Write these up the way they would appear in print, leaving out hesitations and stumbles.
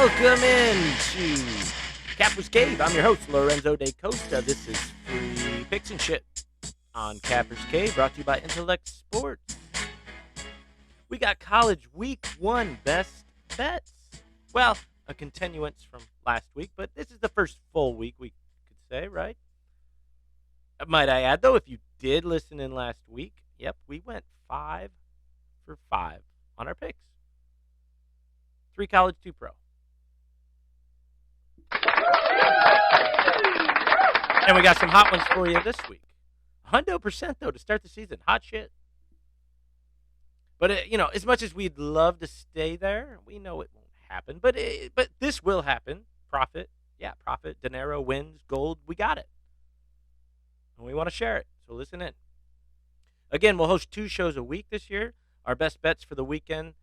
Welcome in to Capper's Cave. I'm your host, Lorenzo de Costa. This is free picks and shit on Capper's Cave, brought to you by Intellect Sports. We got college week one best bets. Well, a continuance from last week, but this is the first full week, we could say, right? Might I add, though, if you did listen in last week, yep, we went 5 for 5 on our picks. 3 college, 2 pro. And we got some hot ones for you this week. 100% though to start the season. Hot shit. But as much as we'd love to stay there, we know it won't happen. But this will happen. Profit, dinero, wins, gold. We got it, and we want to share it. So listen in. Again, we'll host 2 shows a week this year. Our best bets for the weekend,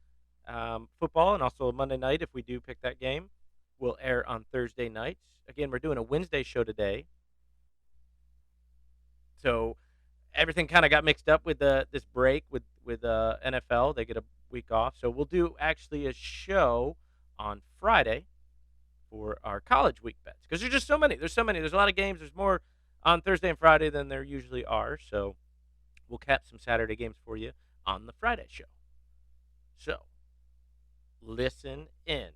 football, and also Monday night if we do pick that game, will air on Thursday nights. Again, we're doing a Wednesday show today. So everything kind of got mixed up with this break with NFL. They get a week off. So we'll do actually a show on Friday for our college week bets. Because there's just so many. There's a lot of games. There's more on Thursday and Friday than there usually are. So we'll cap some Saturday games for you on the Friday show. So listen in.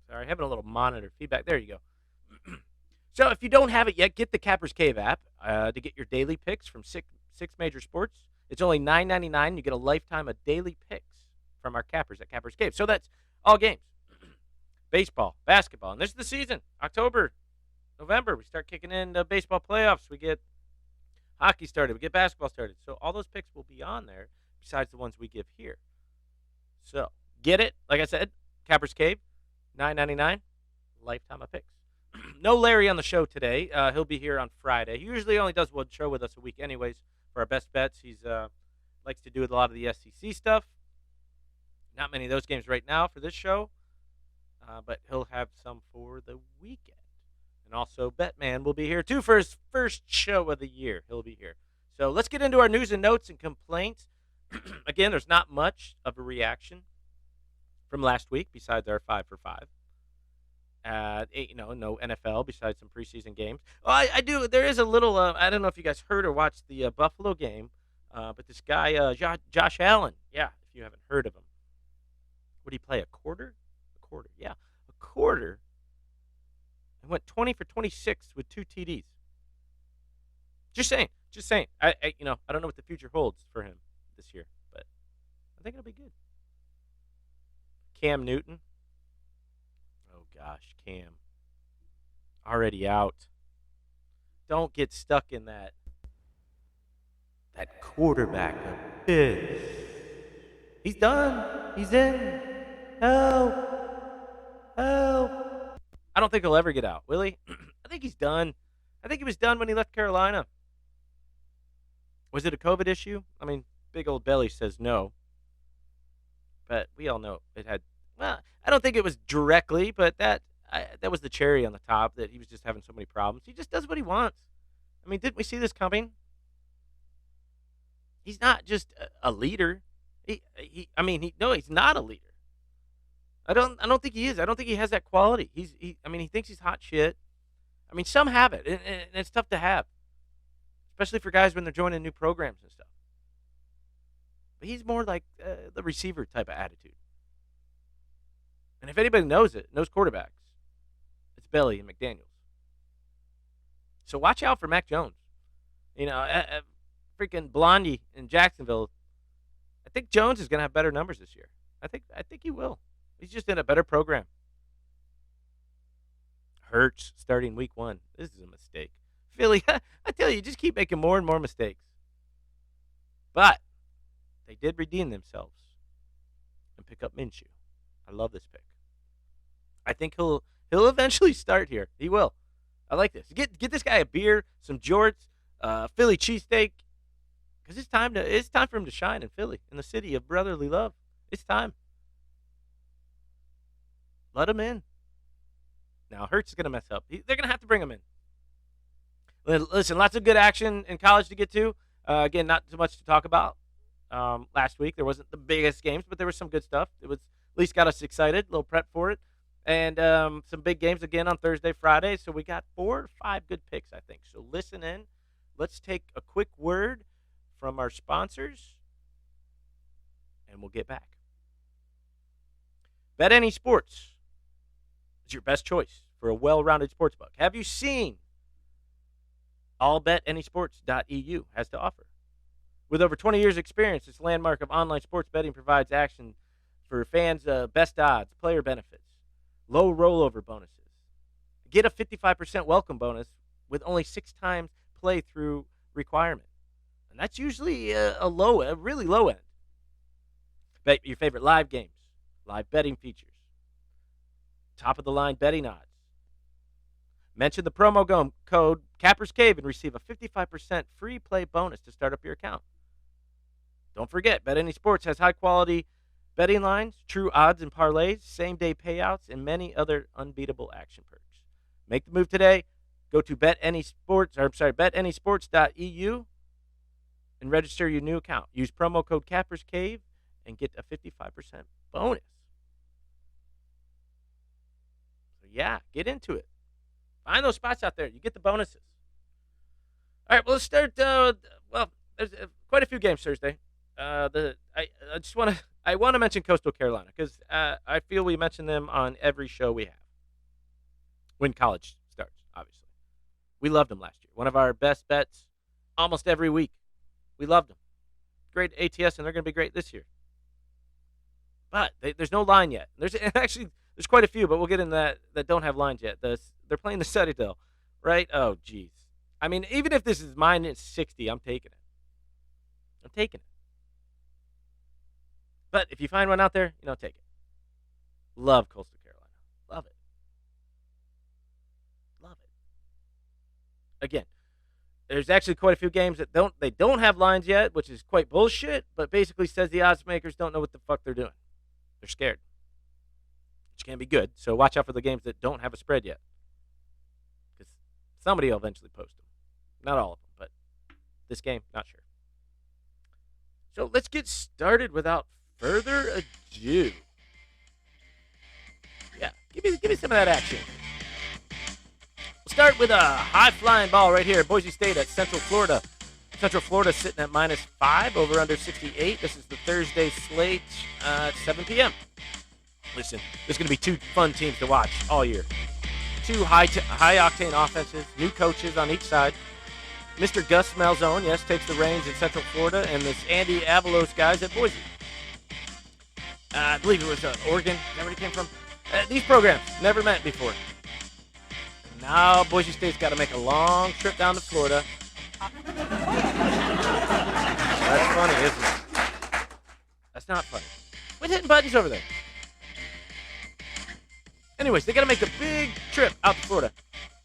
Sorry, having a little monitor feedback. There you go. So if you don't have it yet, get the Capper's Cave app to get your daily picks from six major sports. It's only $9.99. You get a lifetime of daily picks from our Cappers at Capper's Cave. So that's all games. Baseball, basketball. And this is the season. October, November, we start kicking in the baseball playoffs. We get hockey started. We get basketball started. So all those picks will be on there besides the ones we give here. So get it. Like I said, Capper's Cave, $9.99, lifetime of picks. No Larry on the show today. He'll be here on Friday. He usually only does one show with us a week anyways for our best bets. He's likes to do a lot of the SEC stuff. Not many of those games right now for this show, but he'll have some for the weekend. And also, Betman will be here too for his first show of the year. He'll be here. So let's get into our news and notes and complaints. Again, there's not much of a reaction from last week besides our 5 for 5. No NFL besides some preseason games. Oh, I do. There is a little. I don't know if you guys heard or watched the Buffalo game, but this guy, Josh Allen. Yeah, if you haven't heard of him, would he play a quarter? A quarter. Yeah, a quarter. And went 20 for 26 with 2 TDs. Just saying. I don't know what the future holds for him this year, but I think it'll be good. Cam Newton. Oh, gosh, Cam. Already out. Don't get stuck in that quarterback abyss. He's done. He's in. Help. I don't think he'll ever get out, will he? I think he's done. I think he was done when he left Carolina. Was it a COVID issue? I mean, big old belly says no. But we all know it had. Well, I don't think it was directly, but that was the cherry on the top, that he was just having so many problems. He just does what he wants. I mean, didn't we see this coming? He's not just a leader. He's not a leader. I don't think he is. I don't think he has that quality. He thinks he's hot shit. I mean, some have it, and it's tough to have, especially for guys when they're joining new programs and stuff. But he's more like the receiver type of attitude. And if anybody knows quarterbacks, it's Belly and McDaniels. So watch out for Mac Jones. Freaking Blondie in Jacksonville. I think Jones is going to have better numbers this year. I think he will. He's just in a better program. Hurts starting week 1. This is a mistake. Philly, I tell you, just keep making more and more mistakes. But they did redeem themselves and pick up Minshew. I love this pick. I think he'll eventually start here. He will. I like this. Get this guy a beer, some jorts, Philly cheesesteak, because it's time for him to shine in Philly, in the city of brotherly love. It's time. Let him in. Now Hurts is gonna mess up. They're gonna have to bring him in. Listen, lots of good action in college to get to. Again, not too much to talk about. last week. There wasn't the biggest games, but there was some good stuff. It was at least got us excited, a little prep for it. And some big games again on Thursday, Friday. So we got 4 or 5 good picks, I think. So listen in. Let's take a quick word from our sponsors, and we'll get back. Bet Any Sports is your best choice for a well-rounded sportsbook. Have you seen all BetAnySports.eu has to offer? With over 20 years' experience, this landmark of online sports betting provides action for fans, best odds, player benefits, low rollover bonuses. Get a 55% welcome bonus with only 6 times play-through requirement. And that's usually a really low end. Bet your favorite live games, live betting features, top-of-the-line betting odds. Mention the promo code Capper's Cave and receive a 55% free play bonus to start up your account. Don't forget, Bet Any Sports has high-quality betting lines, true odds and parlays, same-day payouts, and many other unbeatable action perks. Make the move today. Go to BetAnySports.eu and register your new account. Use promo code Capper's Cave and get a 55% bonus. So yeah, get into it. Find those spots out there. You get the bonuses. All right, well, let's start. There's quite a few games Thursday. I want to mention Coastal Carolina because I feel we mention them on every show we have when college starts. Obviously, we loved them last year. One of our best bets almost every week. We loved them. Great ATS, and they're going to be great this year. But there's no line yet. There's quite a few, but we'll get into that don't have lines yet. They're playing the Citadel, right? Oh, geez. I mean, even if this is minus 60, I'm taking it. I'm taking it. But if you find one out there, take it. Love Coastal Carolina. Love it. Love it. Again, there's actually quite a few games that don't have lines yet, which is quite bullshit, but basically says the odds makers don't know what the fuck they're doing. They're scared. Which can be good, so watch out for the games that don't have a spread yet. Because somebody will eventually post them. Not all of them, but this game, not sure. So let's get started without further ado. Yeah, give me some of that action. We'll start with a high-flying ball right here. Boise State at Central Florida. Central Florida sitting at -5, over under 68. This is the Thursday slate at 7 p.m. Listen, there's going to be 2 fun teams to watch all year. 2 high-octane offenses, new coaches on each side. Mr. Gus Malzone, yes, takes the reins in Central Florida, and this Andy Avalos guys at Boise. I believe it was Oregon. Is that where he came from? These programs never met before. Now Boise State's got to make a long trip down to Florida. That's funny, isn't it? That's not funny. Quit hitting buttons over there. Anyways, they got to make the big trip out to Florida.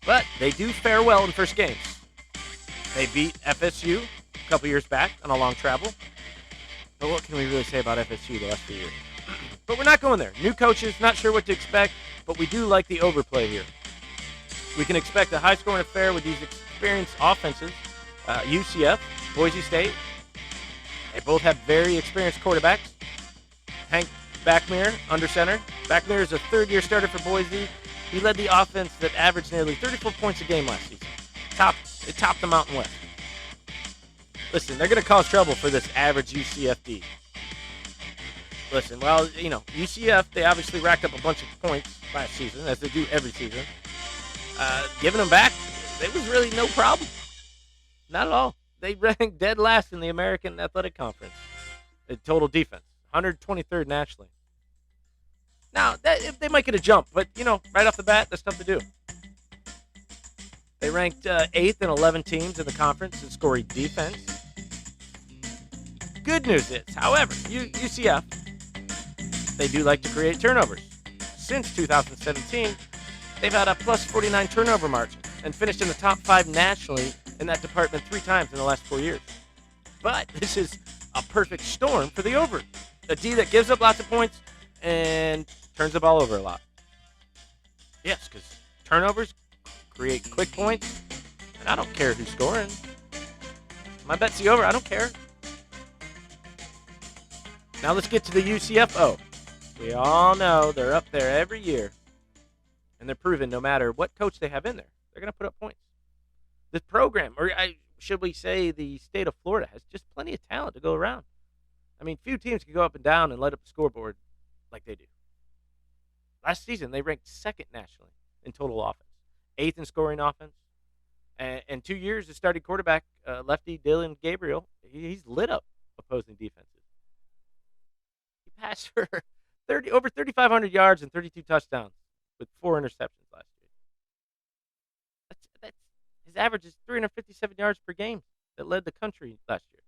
But they do fare well in first games. They beat FSU a couple years back on a long travel. But what can we really say about FSU the last few years? But we're not going there. New coaches, not sure what to expect, but we do like the overplay here. We can expect a high-scoring affair with these experienced offenses. UCF, Boise State, they both have very experienced quarterbacks. Hank Backmere, under center. Backmere is a third-year starter for Boise. He led the offense that averaged nearly 34 points a game last season. It topped the Mountain West. Listen, they're going to cause trouble for this average UCFD. Listen, well, UCF, they obviously racked up a bunch of points last season, as they do every season. Giving them back, it was really no problem. Not at all. They ranked dead last in the American Athletic Conference in total defense, 123rd nationally. Now, they might get a jump, but, right off the bat, that's tough to do. They ranked 8th in 11 teams in the conference in scoring defense. Good news is, however, UCF, they do like to create turnovers. Since 2017, they've had a plus 49 turnover margin and finished in the top 5 nationally in that department 3 times in the last 4 years. But this is a perfect storm for the over. A D that gives up lots of points and turns the ball over a lot. Yes, because turnovers create quick points, and I don't care who's scoring. My bet's the over. I don't care. Now let's get to the UCFO. We all know they're up there every year, and they're proven no matter what coach they have in there, they're going to put up points. The program, should we say the state of Florida, has just plenty of talent to go around. I mean, few teams can go up and down and light up the scoreboard like they do. Last season, they ranked second nationally in total offense, eighth in scoring offense. And 2 years, the starting quarterback, lefty Dylan Gabriel, he's lit up opposing defenses. He passed for over 3,500 yards and 32 touchdowns with 4 interceptions last year. That's his average is 357 yards per game that led the country last year.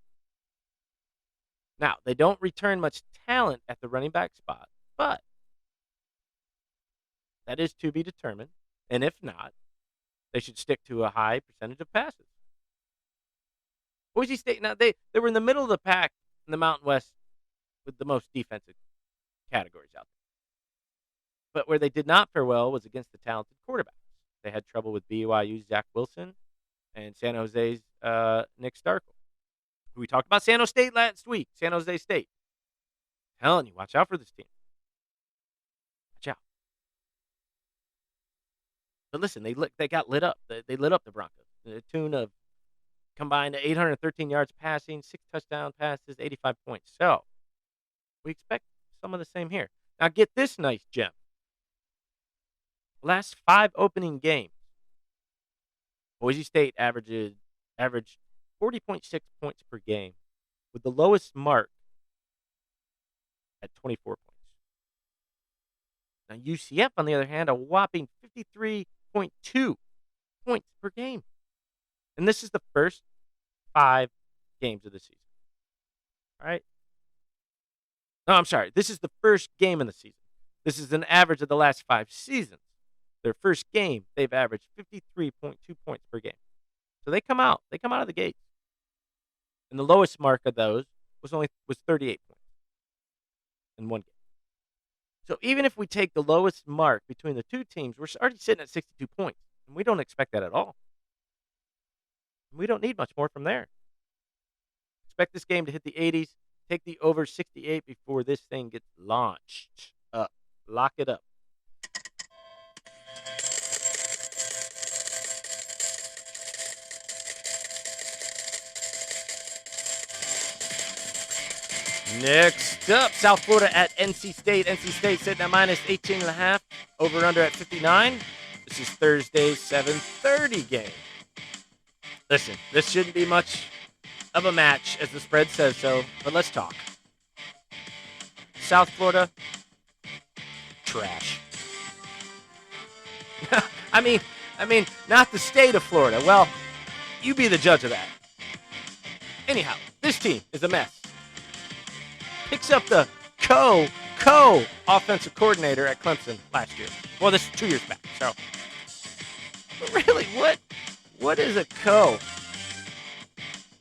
Now, they don't return much talent at the running back spot, but that is to be determined. And if not, they should stick to a high percentage of passes. Boise State, now they were in the middle of the pack in the Mountain West with the most defensive categories out there. But where they did not fare well was against the talented quarterbacks. They had trouble with BYU's Zach Wilson and San Jose's Nick Starkel. We talked about San Jose State last week. San Jose State. Telling you, watch out for this team. Watch out. But listen, they got lit up. They lit up the Broncos to the tune of combined 813 yards passing, 6 touchdown passes, 85 points. So we expect some of the same here. Now get this nice gem. Last 5 opening games, Boise State averaged 40.6 points per game, with the lowest mark at 24 points. Now UCF, on the other hand, a whopping 53.2 points per game. And this is the first 5 games of the season. All right? No, I'm sorry. This is the first game in the season. This is an average of the last 5 seasons. Their first game, they've averaged 53.2 points per game. So they come out of the gates. And the lowest mark of those was 38 points in one game. So even if we take the lowest mark between the two teams, we're already sitting at 62 points. And we don't expect that at all. We don't need much more from there. Expect this game to hit the 80s. Take the over 68 before this thing gets launched up. Lock it up. Next up, South Florida at NC State. NC State sitting at minus 18.5. Over under at 59. This is Thursday's 7:30 game. Listen, this shouldn't be much of a match, as the spread says so, but let's talk. South Florida, trash. I mean, not the state of Florida. Well, you be the judge of that. Anyhow, this team is a mess. Picks up the co-offensive coordinator at Clemson last year. Well, this is 2 years back. So, but really, what is a co?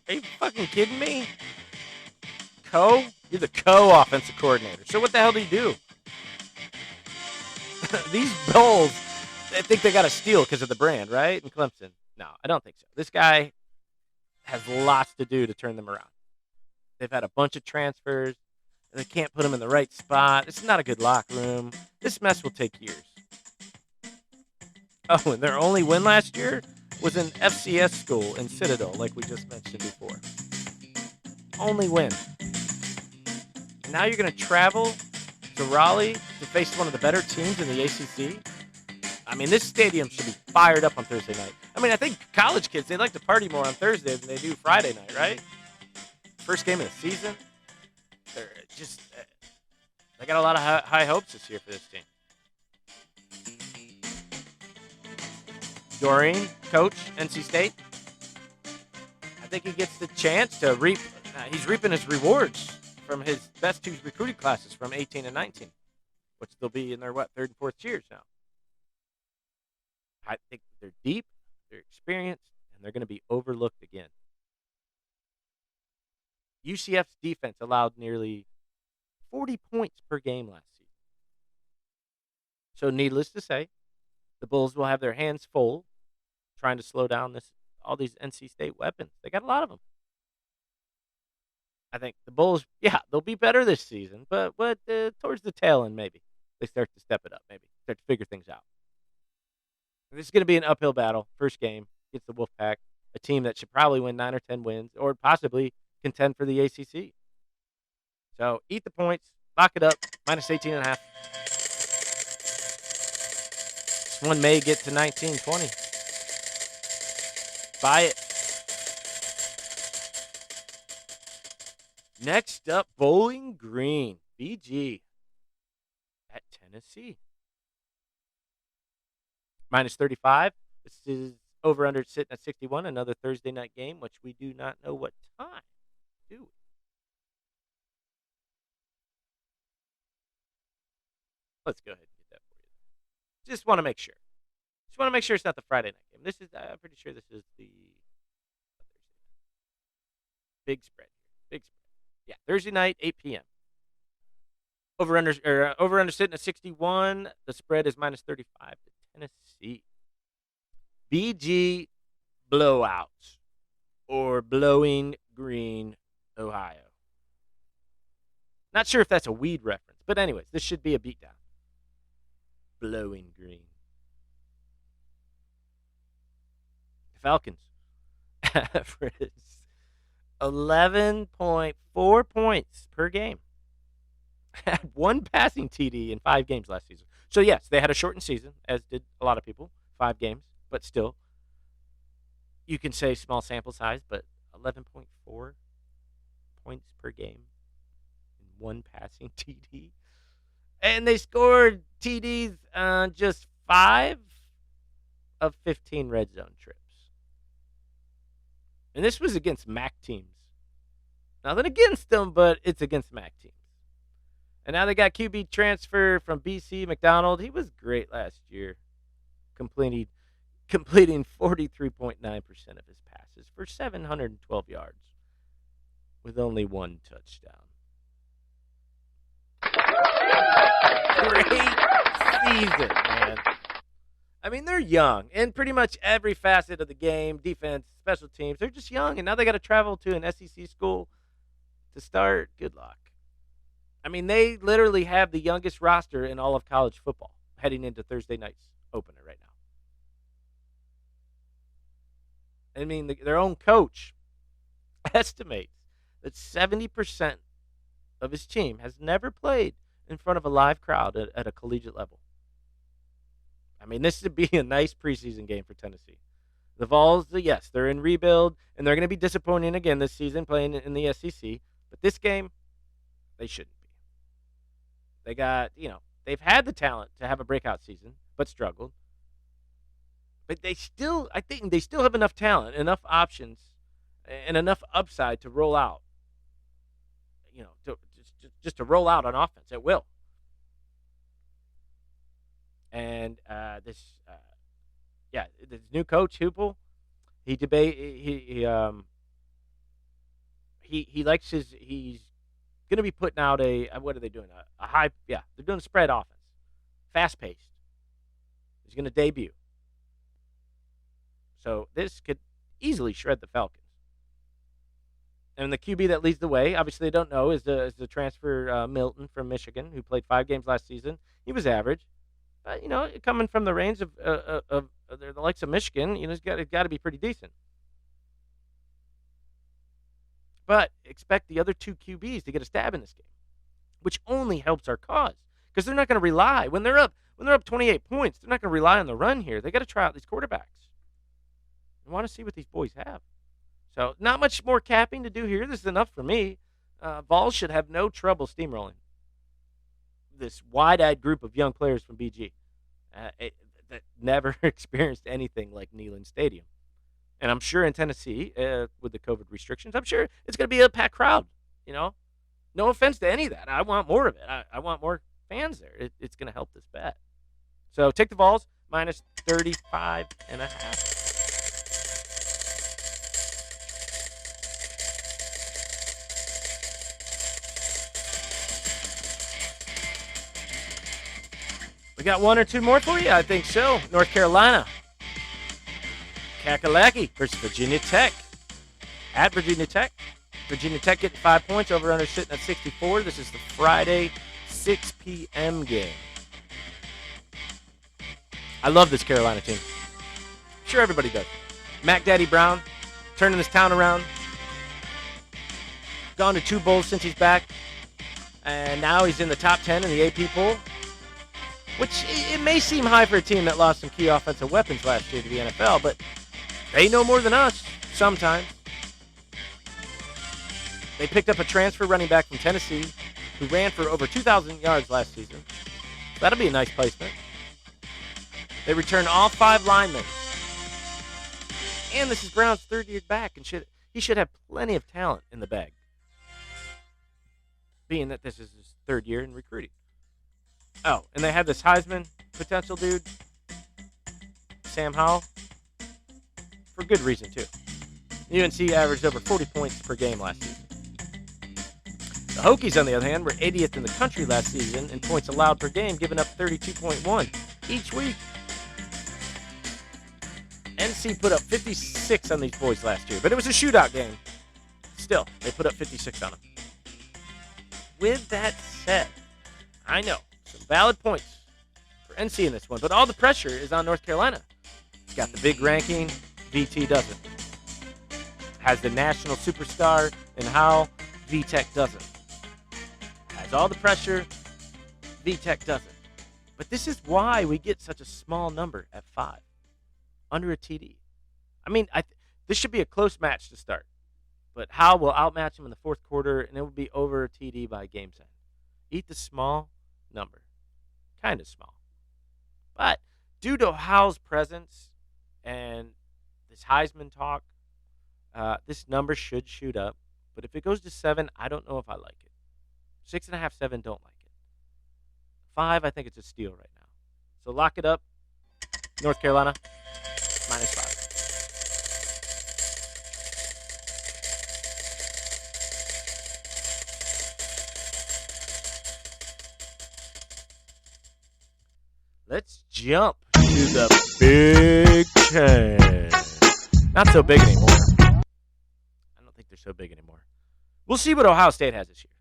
Are you fucking kidding me? You're the co-offensive coordinator. So what the hell do you do? These Bulls, I think they got a steal because of the brand, right? In Clemson. No, I don't think so. This guy has lots to do to turn them around. They've had a bunch of transfers. They can't put them in the right spot. This is not a good locker room. This mess will take years. Oh, and their only win last year was an FCS school in Citadel, like we just mentioned before. Only win. Now you're going to travel to Raleigh to face one of the better teams in the ACC? I mean, this stadium should be fired up on Thursday night. I mean, I think college kids, they like to party more on Thursday than they do Friday night, right? First game of the season. They're just, they got a lot of high hopes this year for this team. Doreen, coach, NC State. I think he gets the chance to reap. He's reaping his rewards from his best 2 recruiting classes from 18 and 19, which they'll be in their, 3rd and 4th years now. I think they're deep, they're experienced, and they're going to be overlooked again. UCF's defense allowed nearly 40 points per game last season. So needless to say, the Bulls will have their hands full trying to slow down all these NC State weapons. They got a lot of them. I think the Bulls, yeah, they'll be better this season, but towards the tail end, maybe they start to step it up. Maybe start to figure things out. This is going to be an uphill battle. First game against the Wolfpack, a team that should probably win 9 or 10 wins, or possibly contend for the ACC. So eat the points, lock it up, minus 18.5. This one may get to 19, 20. Buy it. Next up, Bowling Green, BG at Tennessee. Minus 35. This is over under sitting at 61. Another Thursday night game, which we do not know what time, do we? Let's go ahead and get that for you. Just want to make sure. Just want to make sure it's not the Friday night game. This is, I'm pretty sure this is the big spread. Big spread. Yeah, Thursday night, 8 p.m. Over under sitting at 61. The spread is minus 35 to Tennessee. BG blowouts or Blowing Green, Ohio. Not sure if that's a weed reference, but anyways, this should be a beatdown. Blowing Green. The Falcons average 11.4 points per game. Had one passing TD in 5 games last season. So, yes, they had a shortened season, as did a lot of people, 5 games. But still, you can say small sample size, but 11.4 points per game in one passing TD. And they scored TDs on just 5 of 15 red zone trips. And this was against MAC teams. Nothing against them, but it's against MAC teams. And now they got QB transfer from BC, McDonald. He was great last year, completing 43.9% of his passes for 712 yards with only 1 touchdown. Great season, man. I mean, they're young in pretty much every facet of the game, defense, special teams. They're just young, and now they got to travel to an SEC school to start. Good luck. I mean, they literally have the youngest roster in all of college football heading into Thursday night's opener right now. I mean, their own coach estimates that 70% of his team has never played in front of a live crowd at a collegiate level. I mean, this would be a nice preseason game for Tennessee. The Vols, yes, they're in rebuild, and they're going to be disappointing again this season playing in the SEC. But this game, they shouldn't be. They got, they've had the talent to have a breakout season, but struggled. But I think they still have enough talent, enough options, and enough upside to roll out. Just to roll out on offense at will. And this new coach Hoople, he likes he's going to be putting out what are they doing? A high, they're doing a spread offense, fast paced. He's going to debut. So this could easily shred the Falcons. And the QB that leads the way, obviously they don't know, is the transfer Milton from Michigan, who played 5 games last season. He was average. But, coming from the range of the likes of Michigan, it's got to be pretty decent. But expect the other 2 QBs to get a stab in this game, which only helps our cause because they're not going to rely when they're up 28 points. They're not going to rely on the run here. They got to try out these quarterbacks. I want to see what these boys have. So not much more capping to do here. This is enough for me. Vols should have no trouble steamrolling this wide-eyed group of young players from BG that never experienced anything like Neyland Stadium. And I'm sure in Tennessee, with the COVID restrictions, I'm sure it's going to be a packed crowd. No offense to any of that. I want more of it. I want more fans there. It's going to help this bet. So take the Vols minus 35.5. We got 1 or 2 more for you? I think so. North Carolina. Kakalaki versus Virginia Tech. At Virginia Tech. Virginia Tech getting 5 points. Over-under sitting at 64. This is the Friday 6 p.m. game. I love this Carolina team. Sure, everybody does. Mac Daddy Brown turning this town around. Gone to 2 bowls since he's back. And now he's in the top 10 in the AP poll. Which, it may seem high for a team that lost some key offensive weapons last year to the NFL, but they know more than us sometimes. They picked up a transfer running back from Tennessee who ran for over 2,000 yards last season. That'll be a nice placement. They return all 5 linemen. And this is Brown's 3rd year back, and he should have plenty of talent in the bag, being that this is his 3rd year in recruiting. Oh, and they had this Heisman potential dude, Sam Howell, for good reason, too. UNC averaged over 40 points per game last season. The Hokies, on the other hand, were 80th in the country last season in points allowed per game, giving up 32.1 each week. NC put up 56 on these boys last year, but it was a shootout game. Still, they put up 56 on them. With that said, I know, some valid points for NC in this one, but all the pressure is on North Carolina. It's got the big ranking, VT doesn't. Has the national superstar in Howell, VTech doesn't. Has all the pressure, VTech doesn't. But this is why we get such a small number at 5. Under a TD. I mean, this should be a close match to start. But Howell will outmatch him in the 4th quarter, and it will be over a TD by game's end. Eat the small number. Kind of small. But due to Howell's presence and this Heisman talk, this number should shoot up. But if it goes to 7, I don't know if I like it. 6.5, 7, don't like it. 5, I think it's a steal right now. So lock it up. North Carolina, -5. Let's jump to the Big Ten. Not so big anymore. I don't think they're so big anymore. We'll see what Ohio State has this year.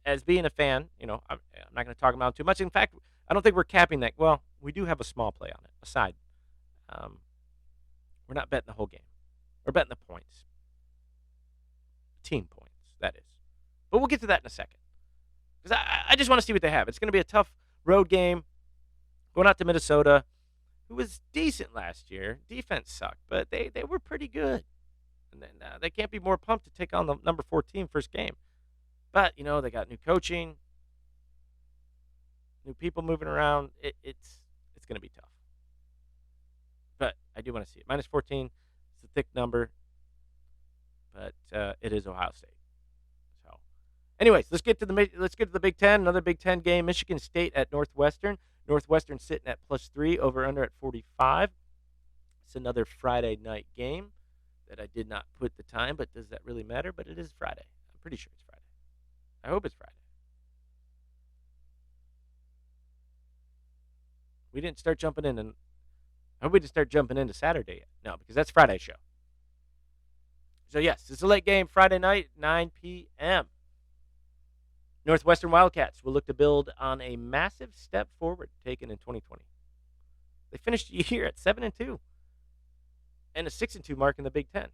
As being a fan, I'm not going to talk about it too much. In fact, I don't think we're capping that. Well, we do have a small play on it, a side. We're not betting the whole game. We're betting the points. Team points, that is. But we'll get to that in a second. Because I just want to see what they have. It's going to be a tough road game. Going out to Minnesota, who was decent last year. Defense sucked, but they were pretty good. And then they can't be more pumped to take on the number 14 first game. But, they got new coaching, new people moving around. It's going to be tough. But I do want to see it. -14, it's a thick number, but it is Ohio State. So, anyways, let's get to the Big Ten. Another Big Ten game. Michigan State at Northwestern. Northwestern sitting at +3, over/under at 45. It's another Friday night game that I did not put the time, but does that really matter? But it is Friday. I'm pretty sure it's Friday. I hope it's Friday. We didn't start jumping in, and I hope we didn't start jumping into Saturday yet. No, because that's Friday's show. So, yes, it's a late game, Friday night, 9 p.m. Northwestern Wildcats will look to build on a massive step forward taken in 2020. They finished the year at 7-2 and a 6-2 mark in the Big Ten,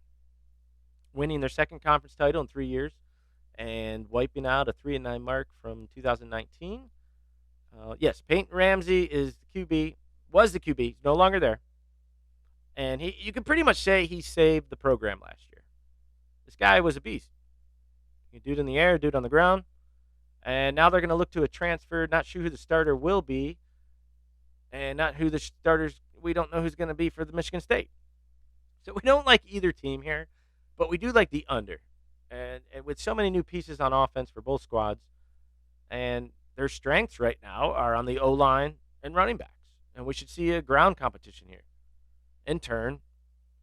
winning their second conference title in 3 years and wiping out a 3-9 mark from 2019. Yes, Peyton Ramsey is the QB, was the QB. He's no longer there. And you can pretty much say he saved the program last year. This guy was a beast. You do it in the air, do it on the ground. And now they're going to look to a transfer, not sure who the starter will be, and not who the starters, we don't know who's going to be for the Michigan State. So we don't like either team here, but we do like the under. And with so many new pieces on offense for both squads, and their strengths right now are on the O-line and running backs. And we should see a ground competition here. In turn,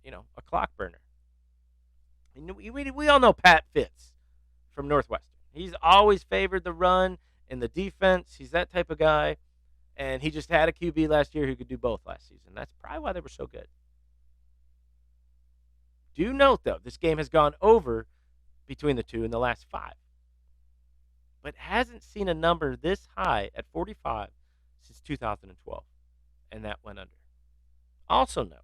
a clock burner. We all know Pat Fitz from Northwestern. He's always favored the run and the defense. He's that type of guy. And he just had a QB last year who could do both last season. That's probably why they were so good. Do note, though, this game has gone over between the two in the last 5, but hasn't seen a number this high at 45 since 2012, and that went under. Also note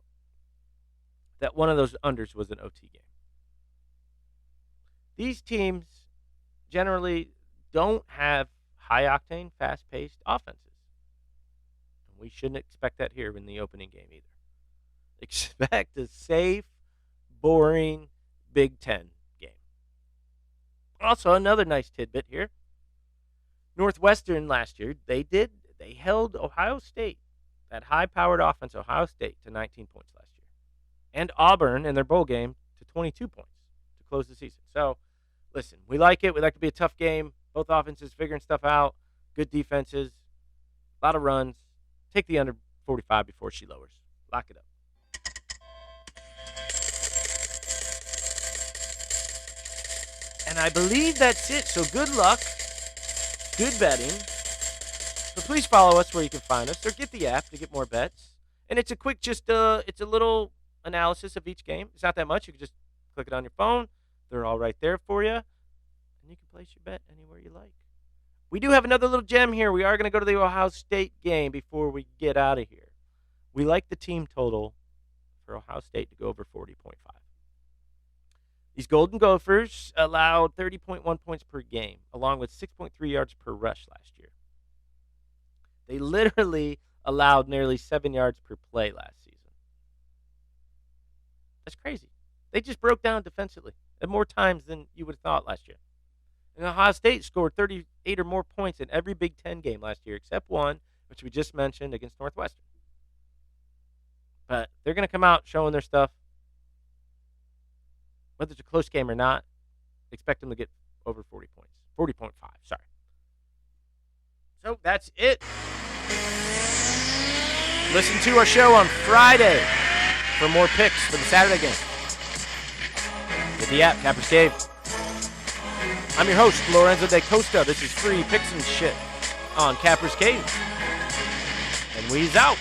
that one of those unders was an OT game. These teams generally don't have high-octane, fast-paced offenses. And we shouldn't expect that here in the opening game either. Expect a safe, boring Big Ten game. Also, another nice tidbit here. Northwestern last year, they held Ohio State, that high-powered offense, Ohio State, to 19 points last year. And Auburn in their bowl game to 22 points to close the season. So, listen, we like it. We like it to be a tough game. Both offenses figuring stuff out. Good defenses. A lot of runs. Take the under 45 before she lowers. Lock it up. And I believe that's it. So good luck. Good betting. So please follow us where you can find us, or get the app to get more bets. And it's a quick, it's a little analysis of each game. It's not that much. You can just click it on your phone. They're all right there for you. And you can place your bet anywhere you like. We do have another little gem here. We are going to go to the Ohio State game before we get out of here. We like the team total for Ohio State to go over 40.5. These Golden Gophers allowed 30.1 points per game, along with 6.3 yards per rush last year. They literally allowed nearly 7 yards per play last season. That's crazy. They just broke down defensively at more times than you would have thought last year. And Ohio State scored 38 or more points in every Big Ten game last year, except one, which we just mentioned, against Northwestern. But they're going to come out showing their stuff. Whether it's a close game or not, expect them to get over 40 points. 40.5, sorry. So that's it. Listen to our show on Friday for more picks for the Saturday game. Get the app, Capper's Cave. I'm your host, Lorenzo de Costa. This is free picks and shit on Capper's Cave. And we's out.